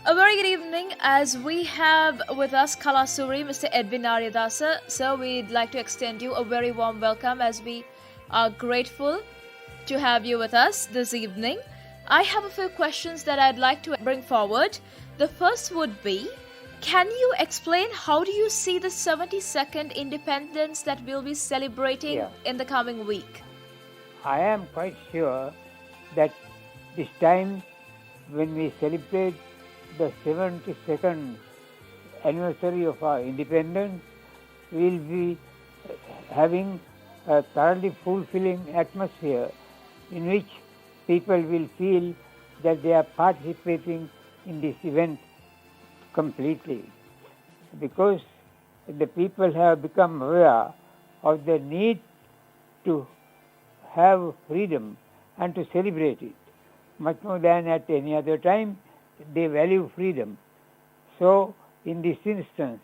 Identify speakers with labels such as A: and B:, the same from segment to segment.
A: A very good evening as we have with us Kalasoori, Mr. Edwin Ariyadasa. So we'd like to extend you a very warm welcome as we are grateful to have you with us this evening. I have a few questions that I'd like to bring forward. The first would be, can you explain how do you see the 72nd independence that we'll be celebrating in the coming week?
B: I am quite sure that this time when we celebrate the 72nd anniversary of our independence, we will be having a thoroughly fulfilling atmosphere in which people will feel that they are participating in this event completely, because the people have become aware of the need to have freedom and to celebrate it. Much more than at any other time, they value freedom. So, in this instance,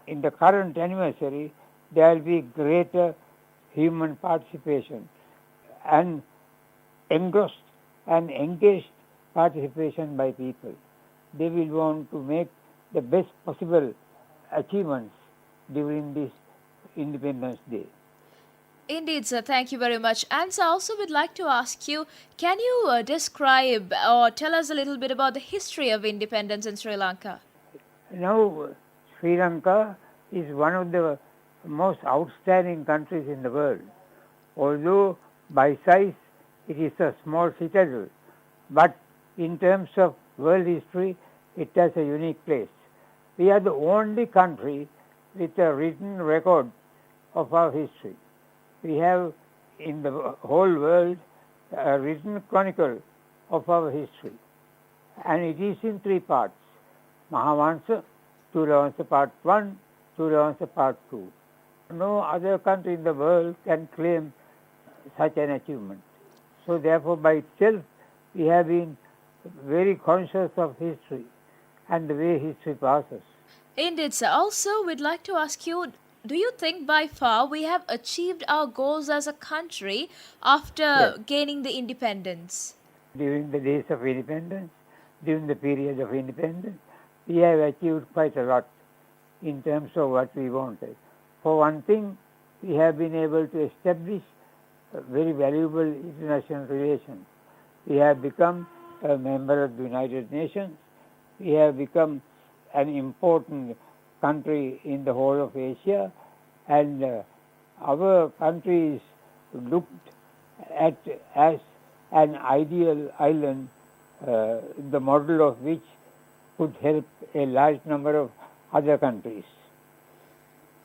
B: in the current anniversary, there will be greater human participation and engrossed and engaged participation by people. They will want to make the best possible achievements during this Independence Day.
A: Indeed, sir. Thank you very much. And sir, also would like to ask you, can you describe or tell us a little bit about the history of independence in Sri Lanka?
B: Now, Sri Lanka is one of the most outstanding countries in the world. Although by size it is a small citadel, but in terms of world history, it has a unique place. We are the only country with a written record of our history. We have in the whole world a written chronicle of our history, and it is in three parts: Mahavansa, Chulavansa Part 1, Chulavansa Part 2. No other country in the world can claim such an achievement. So therefore, by itself, we have been very conscious of history and the way history passes.
A: Indeed, sir. Also, we'd like to ask you, do you think by far we have achieved our goals as a country after gaining the independence?
B: During the days of independence, during the period of independence, we have achieved quite a lot in terms of what we wanted. For one thing, we have been able to establish very valuable international relations. We have become a member of the United Nations. We have become an important country in the whole of Asia, and our country is looked at as an ideal island, the model of which could help a large number of other countries.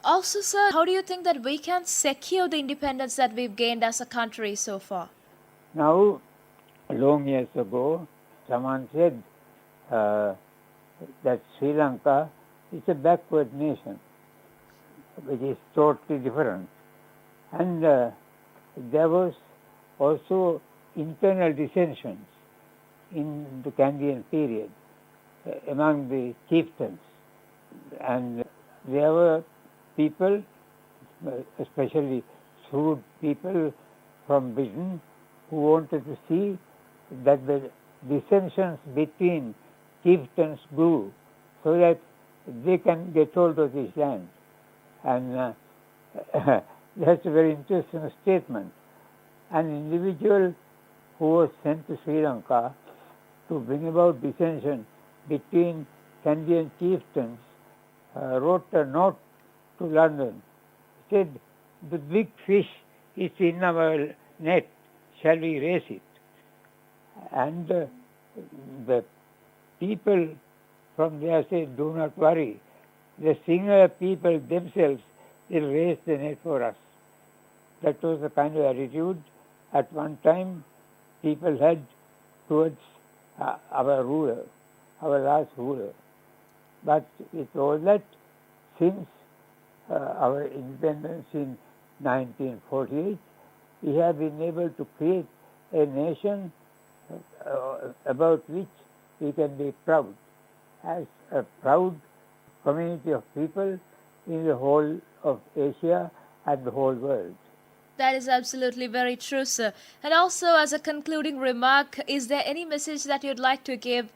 A: Also, sir, how do you think that we can secure the independence that we've gained as a country so far?
B: Now, long years ago, someone said that Sri Lanka is a backward nation, which is totally different. And there was also internal dissensions in the Kandyan period among the chieftains. And there were people, especially shrewd people from Britain, who wanted to see that the dissensions between chieftains grew so that they can get hold of this land. And that's a very interesting statement. An individual who was sent to Sri Lanka to bring about dissension between Kandyan chieftains wrote a note to London. He said, "The big fish is in our net, shall we raise it?" And the people from there said, "Do not worry, the singular people themselves will raise the net for us." That was the kind of attitude at one time people had towards our ruler, our last ruler. But with all that, since our independence in 1948, we have been able to create a nation about which we can be proud, as a proud community of people in the whole of Asia and the whole world.
A: That is absolutely very true, sir. And also, as a concluding remark, is there any message that you'd like to give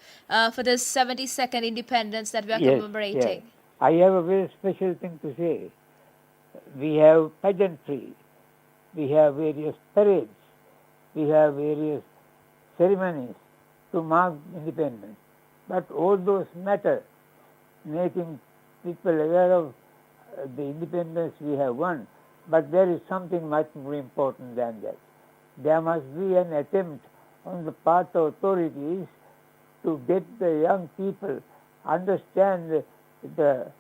A: for this 72nd independence that we are
B: Yes, yes.
A: commemorating?
B: I have a very special thing to say. We have pageantry, we have various parades, we have various ceremonies to mark independence. But all those matter, making people aware of the independence we have won. But there is something much more important than that. There must be an attempt on the part of authorities to get the young people understand the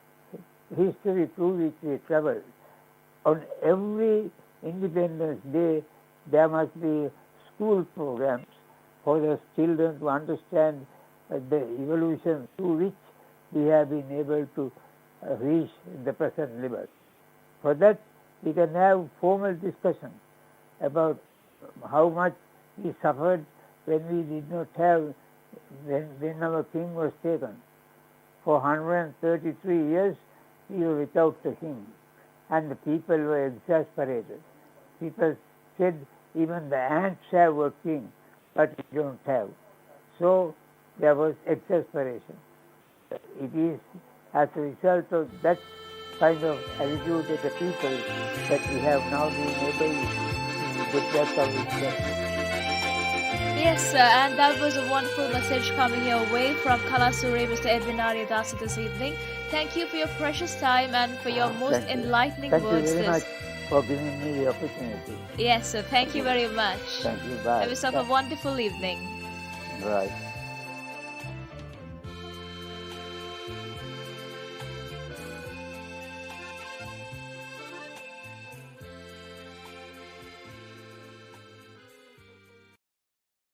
B: history through which we traveled. On every Independence Day, there must be school programs for the children to understand the evolution through which we have been able to reach the present liberty. For that, we can have formal discussion about how much we suffered when we did not have, when our king was taken. For 133 years, we were without a king, and the people were exasperated. People said even the ants have a king, but we don't have. So there was exasperation. It is as a result of that kind of attitude of the people that we have now been able to get back our respect.
A: Yes, sir, and that was a wonderful message coming your way from Kalasoori, Mr. Edwin Ariyadasa this evening. Thank you for your precious time and for your most enlightening
B: Thank
A: words.
B: you very much for giving me the opportunity.
A: Yes, sir, thank you very much.
B: Thank you. Bye.
A: Have yourself a wonderful evening.
B: Right.